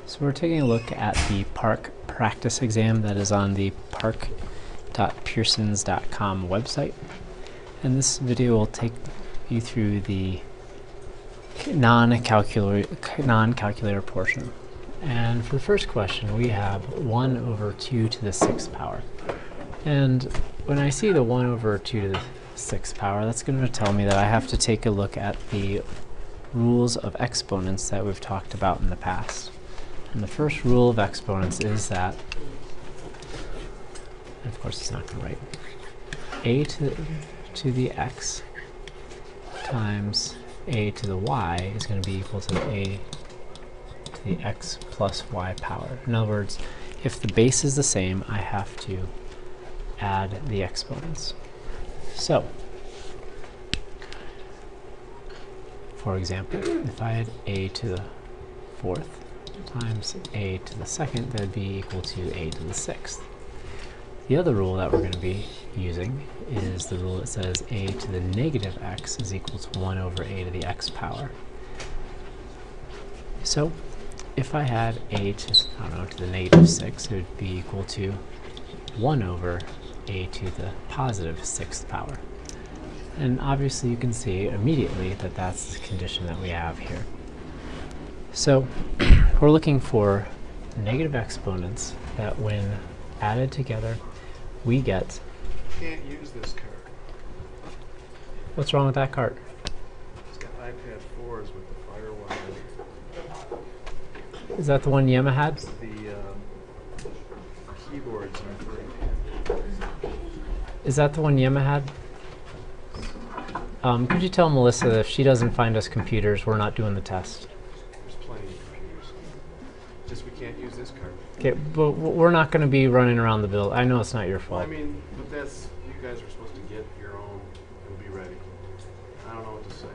So we're taking a look at the PARCC practice exam that is on the parcc.pearsons.com website. And this video will take you through the non-calculator portion. And for the first question, we have 1 over 2 to the 6th power. And when I see the 1 over 2 to the 6th power, that's going to tell me that I have to take a look at the rules of exponents that we've talked about in the past. And the first rule of exponents is that, and of course it's not going to write, a to the x times a to the y is going to be equal to the a to the x plus y power. In other words, if the base is the same, I have to add the exponents. So, for example, if I had a to the 4th times a to the 2nd, that would be equal to a to the 6th. The other rule that we're going to be using is the rule that says a to the negative x is equal to 1 over a to the x power. So if I had a to, to the negative 6, it would be equal to 1 over a to the positive 6th power. And obviously you can see immediately that that's the condition that we have here. So we're looking for negative exponents that when added together, we get... Can't use this card. What's wrong with that card? It's got iPad 4s with the firewire. Is that the one Yema had? It's the keyboards are free. Is that the one Yema had? Could you tell Melissa that if she doesn't find us computers, we're not doing the test? There's plenty of computers. Just we can't use this card. Okay, but we're not going to be running around the build. I know it's not your fault. Well, I mean, but that's, you guys are supposed to get your own and be ready. I don't know what to say.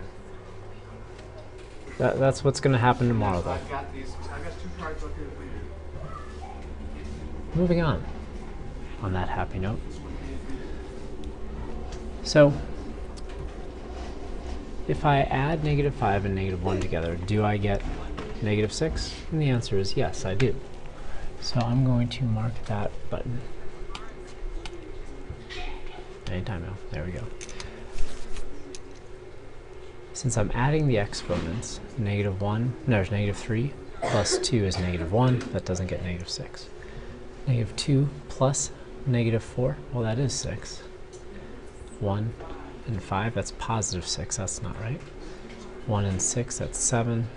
That's what's going to happen tomorrow, though. I've got 2 cards up here for you. Moving on that happy note. So, if I add negative 5 and negative 1 together, do I get negative 6? And the answer is yes, I do. So I'm going to mark that button. Anytime now. There we go. Since I'm adding the exponents, negative 3 plus 2 is negative 1. That doesn't get negative 6. Negative 2 plus negative 4, well, that is 6. 1 and 5, that's positive 6. That's not right. 1 and 6, that's 7.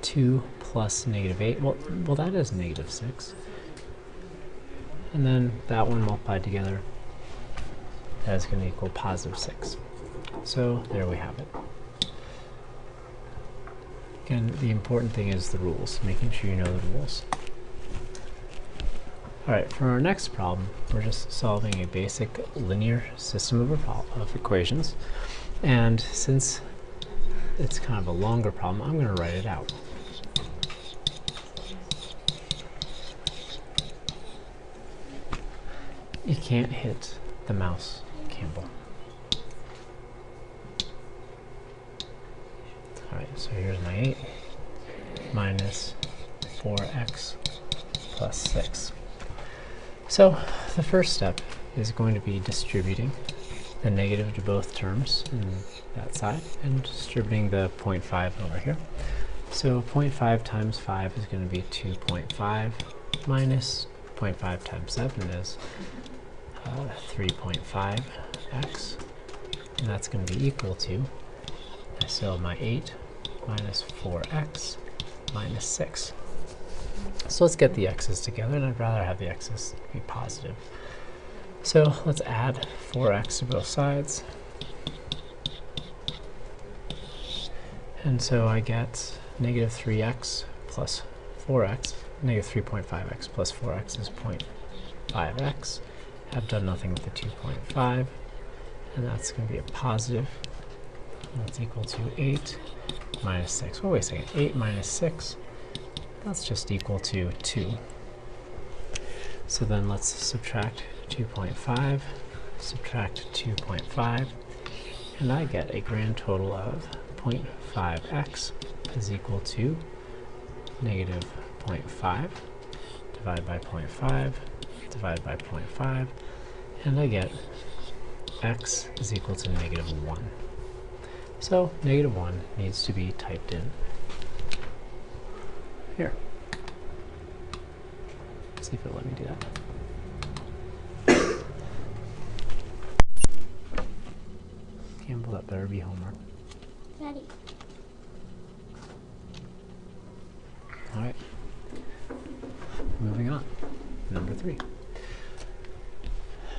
2 plus negative 8, well, that is negative 6. And then that one multiplied together, that is going to equal positive 6. So there we have it. Again, the important thing is the rules, making sure you know the rules. Alright, for our next problem, we're just solving a basic linear system of equations. And since it's kind of a longer problem, I'm going to write it out. You can't hit the mouse, Campbell. Alright, so here's my 8 minus 4x plus 6. So the first step is going to be distributing the negative to both terms in that side and distributing the 0.5 over here. So 0.5 times 5 is going to be 2.5 minus 0.5 times 7 is 3.5x, and that's going to be equal to, so my 8 minus 4x minus 6. So let's get the x's together, and I'd rather have the x's be positive. So let's add 4x to both sides. And so I get negative 3x plus 4x, negative 3.5x plus 4x is 0.5x. I've done nothing with the 2.5, and that's going to be a positive. And that's equal to 8 minus 6. Oh, wait a second. 8 minus 6, that's just equal to 2. So then let's subtract 2.5, subtract 2.5, and I get a grand total of 0.5x is equal to negative 0.5, divide by 0.5, divide by 0.5, and I get x is equal to -1. So -1 needs to be typed in here. Let's see if it'll let me do that. Campbell, that better be homework. Daddy. All right. Moving on. Number 3.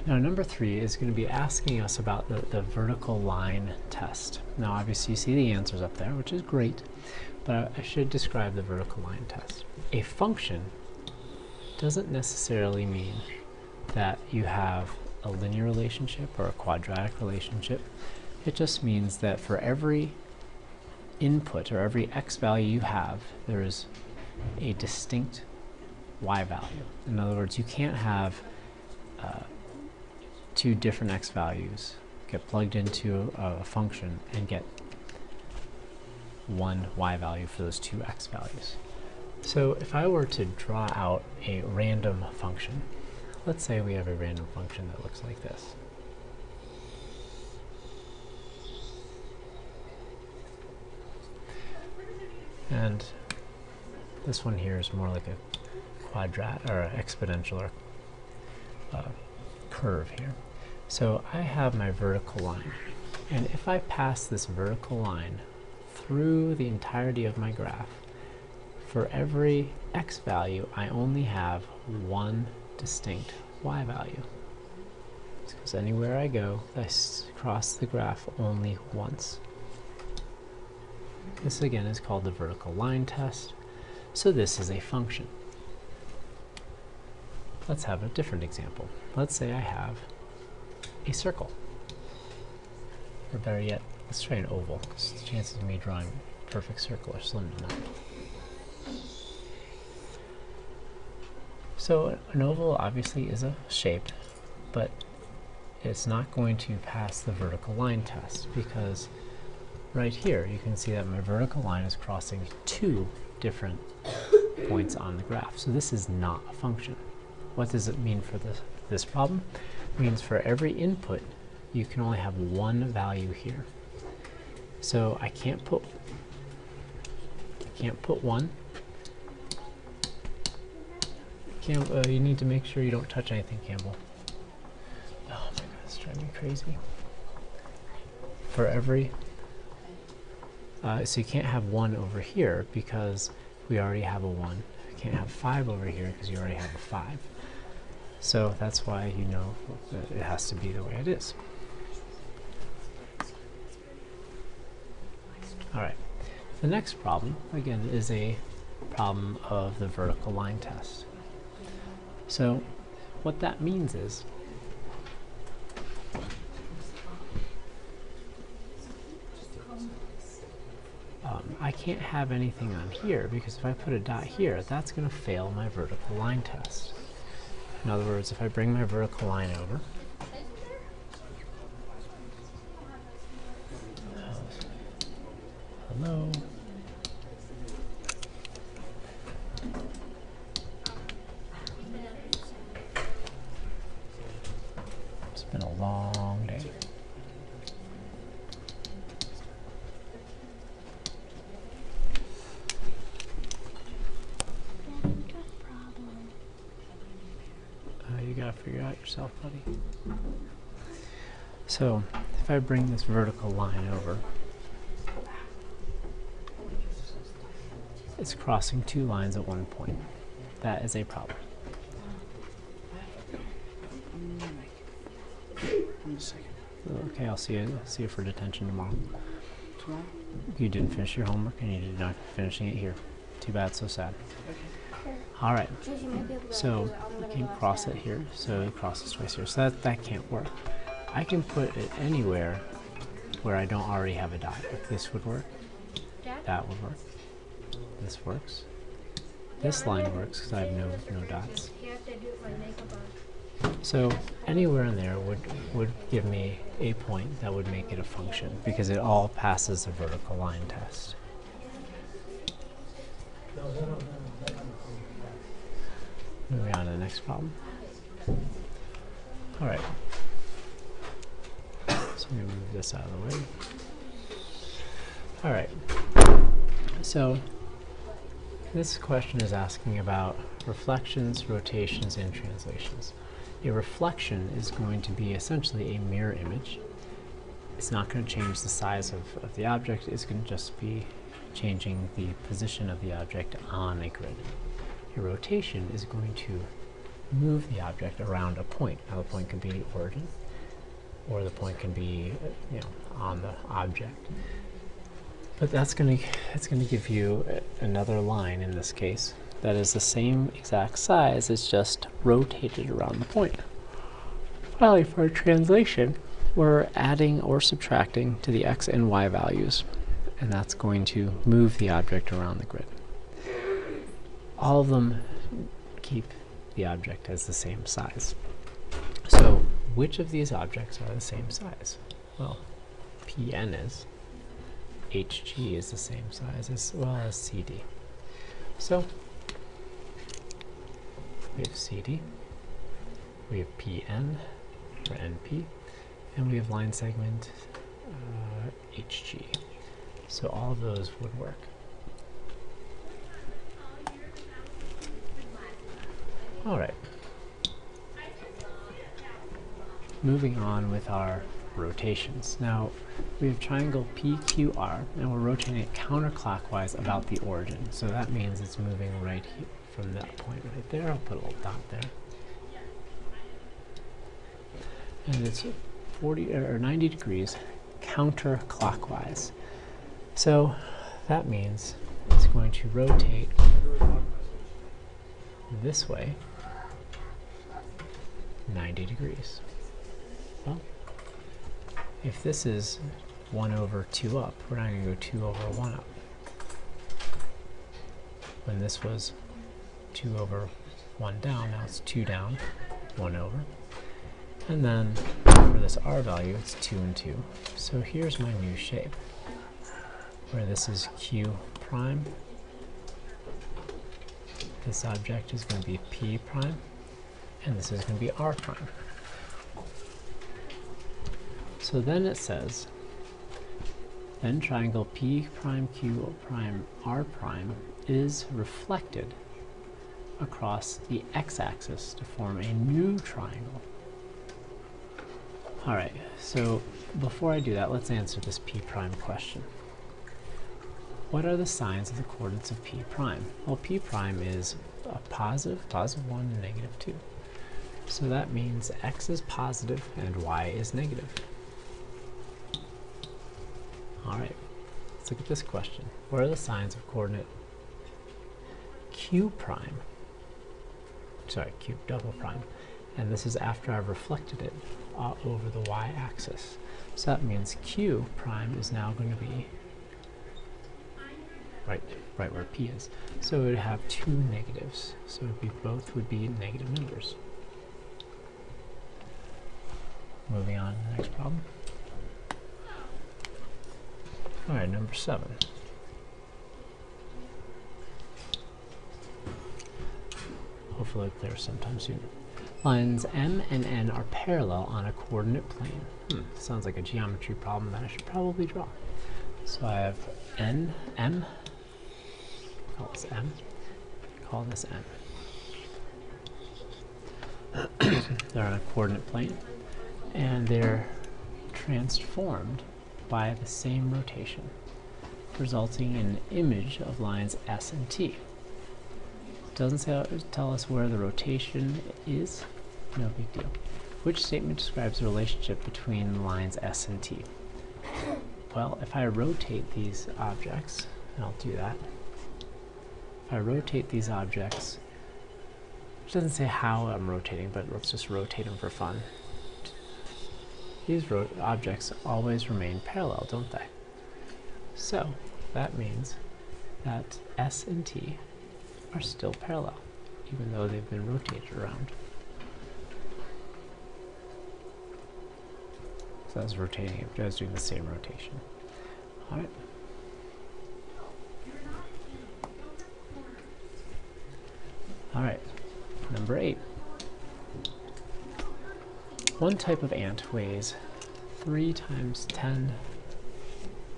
Now, number 3 is going to be asking us about the vertical line test. Now, obviously, you see the answers up there, which is great, but I should describe the vertical line test. A function doesn't necessarily mean that you have a linear relationship or a quadratic relationship. It just means that for every input or every x value you have, there is a distinct y value. In other words, you can't have two different x values get plugged into a function and get one y value for those two x values. So if I were to draw out a random function, let's say we have a random function that looks like this. And this one here is more like a quadrat or an exponential or curve here. So I have my vertical line, and if I pass this vertical line through the entirety of my graph, for every x value I only have one distinct y value. Because anywhere I go, I cross the graph only once. This again is called the vertical line test. So this is a function. Let's have a different example. Let's say I have a circle. Or better yet, let's try an oval, because the chances of me drawing a perfect circle are slim to none. So an oval obviously is a shape, but it's not going to pass the vertical line test, because right here you can see that my vertical line is crossing two different points on the graph. So this is not a function. What does it mean for this problem? It means for every input you can only have one value here. So I can't put 1. You need to make sure you don't touch anything, Campbell. Oh my god, it's driving me crazy. For every so you can't have 1 over here because we already have a 1. You can't have 5 over here because you already have a 5. So that's why you know that it has to be the way it is. Alright, the next problem, again, is a problem of the vertical line test. So what that means is I can't have anything on here, because if I put a dot here, that's going to fail my vertical line test. In other words, if I bring my vertical line over, hello, it's been a long day. You gotta figure out yourself, buddy. So, if I bring this vertical line over, it's crossing two lines at one point. That is a problem. Okay, I'll see you for detention tomorrow. You didn't finish your homework, and you did not finishing it here. Too bad, so sad. All right, so you can cross it here, so it crosses twice here. So that can't work. I can put it anywhere where I don't already have a dot. If this would work, that would work. This works. This line works because I have no dots. So anywhere in there would give me a point that would make it a function, because it all passes the vertical line test. Moving on to the next problem. All right. So let me move this out of the way. All right. So this question is asking about reflections, rotations, and translations. A reflection is going to be essentially a mirror image. It's not going to change the size of the object. It's going to just be changing the position of the object on a grid. A rotation is going to move the object around a point. Now the point can be origin, or the point can be on the object. But that's going to give you another line in this case that is the same exact size, it's just rotated around the point. Finally, for a translation, we're adding or subtracting to the x and y values, and that's going to move the object around the grid. All of them keep the object as the same size. So which of these objects are the same size? Well, Pn is. Hg is the same size as well as CD. So we have CD, we have Pn for NP, and we have line segment Hg. So all of those would work. All right. Moving on with our rotations. Now we have triangle PQR, and we're rotating it counterclockwise about the origin. So that means it's moving right here from that point right there. I'll put a little dot there. And it's 40 or 90 degrees counterclockwise. So that means it's going to rotate this way 90 degrees. Well, if this is 1 over 2 up, we're not going to go 2 over 1 up. When this was 2 over 1 down, now it's 2 down, 1 over. And then for this r value, it's 2 and 2. So here's my new shape, where this is Q prime. This object is going to be P prime, and this is going to be R prime. So then it says, then triangle P prime Q prime R prime is reflected across the x-axis to form a new triangle. All right, so before I do that, let's answer this P prime question. What are the signs of the coordinates of P prime? Well, P prime is a positive 1, and negative 2. So that means x is positive and y is negative. All right, let's look at this question. What are the signs of coordinate Q prime? Sorry, Q double prime. And this is after I've reflected it over the y-axis. So that means Q prime is now going to be right where P is. So it would have 2 negatives. So both would be negative numbers. Moving on to the next problem. All right, number 7. Hopefully it'll clear sometime soon. Lines M and N are parallel on a coordinate plane. Sounds like a geometry problem that I should probably draw. So I have M, call this M, call this N. They're on a coordinate plane, and they're transformed by the same rotation, resulting in an image of lines S and T. Doesn't tell us where the rotation is, no big deal. Which statement describes the relationship between lines S and T? Well, if I rotate these objects, and I'll do that, if I rotate these objects, it doesn't say how I'm rotating, but let's just rotate them for fun. These objects always remain parallel, don't they? So that means that S and T are still parallel, even though they've been rotated around. So I was rotating, I was doing the same rotation. All right. All right, number number 8. One type of ant weighs 3 times 10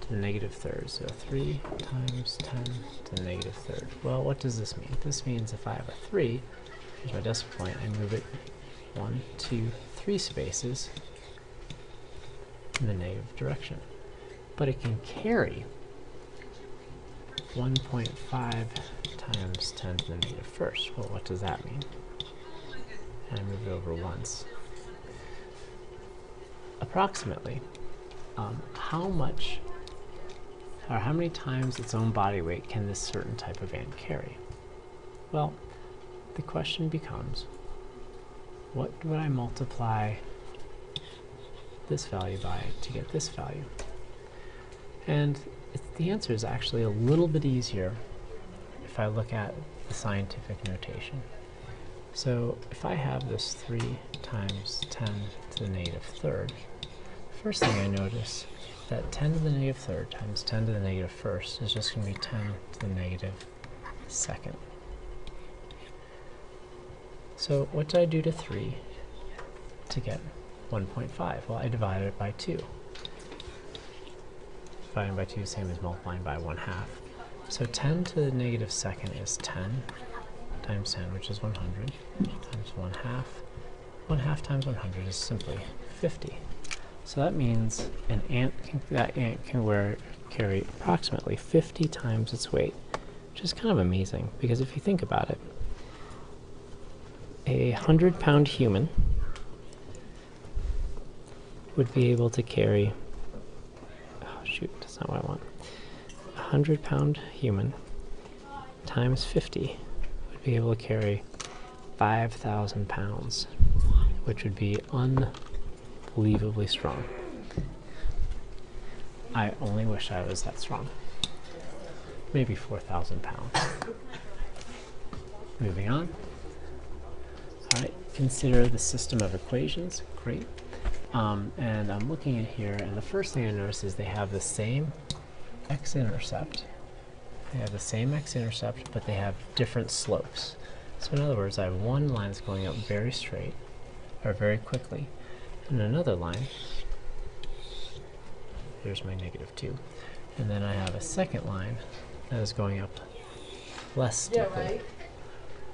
to the negative third. So 3 times 10 to the negative third. Well, what does this mean? This means if I have a 3, here's my decimal point, I move it 1, 2, 3 spaces in the negative direction. But it can carry 1.5 times 10 to the negative first. Well, what does that mean? And I move it over once. Approximately, how much or how many times its own body weight can this certain type of ant carry? Well, the question becomes, what would I multiply this value by to get this value? And the answer is actually a little bit easier if I look at the scientific notation. So if I have this 3 times 10 to the negative third, first thing I notice that 10 to the negative third times 10 to the negative first is just going to be 10 to the negative second. So what did I do to 3 to get 1.5? Well, I divided it by 2. Dividing by 2 is the same as multiplying by 1/2. So 10 to the negative second is 10 times 10, which is 100, times 1/2. 1/2 times 100 is simply 50. So that means that ant can carry approximately 50 times its weight, which is kind of amazing, because if you think about it, a 100-pound human would be able to carry, oh shoot, that's not what I want. A 100-pound human times 50 would be able to carry 5,000 pounds, which would be unbelievably strong. I only wish I was that strong. Maybe 4,000 pounds. Moving on. Alright, consider the system of equations. Great. And I'm looking at here, and the first thing I notice is they have the same x-intercept. They have the same x-intercept, but they have different slopes. So in other words, I have one line that's going up very straight, or very quickly, and another line, here's my -2, and then I have a second line that is going up less steeply. Right.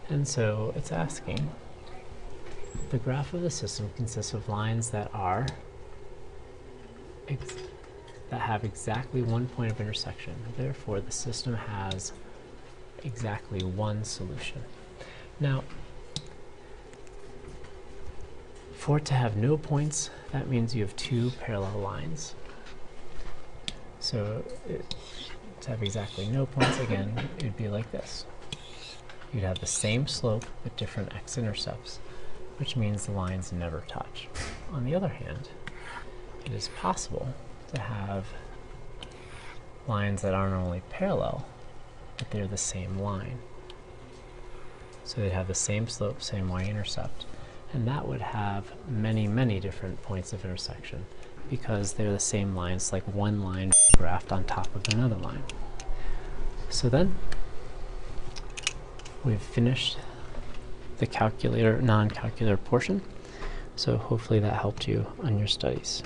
And so it's asking, the graph of the system consists of lines that are that have exactly one point of intersection. Therefore, the system has exactly one solution. Now, for it to have no points, that means you have two parallel lines. So to have exactly no points, again, it would be like this. You'd have the same slope with different x-intercepts, which means the lines never touch. On the other hand, it is possible to have lines that aren't only parallel, but they're the same line. So they'd have the same slope, same y-intercept, and that would have many, many different points of intersection because they're the same lines, like one line graphed on top of another line. So then we've finished the non-calculator portion, so hopefully that helped you on your studies.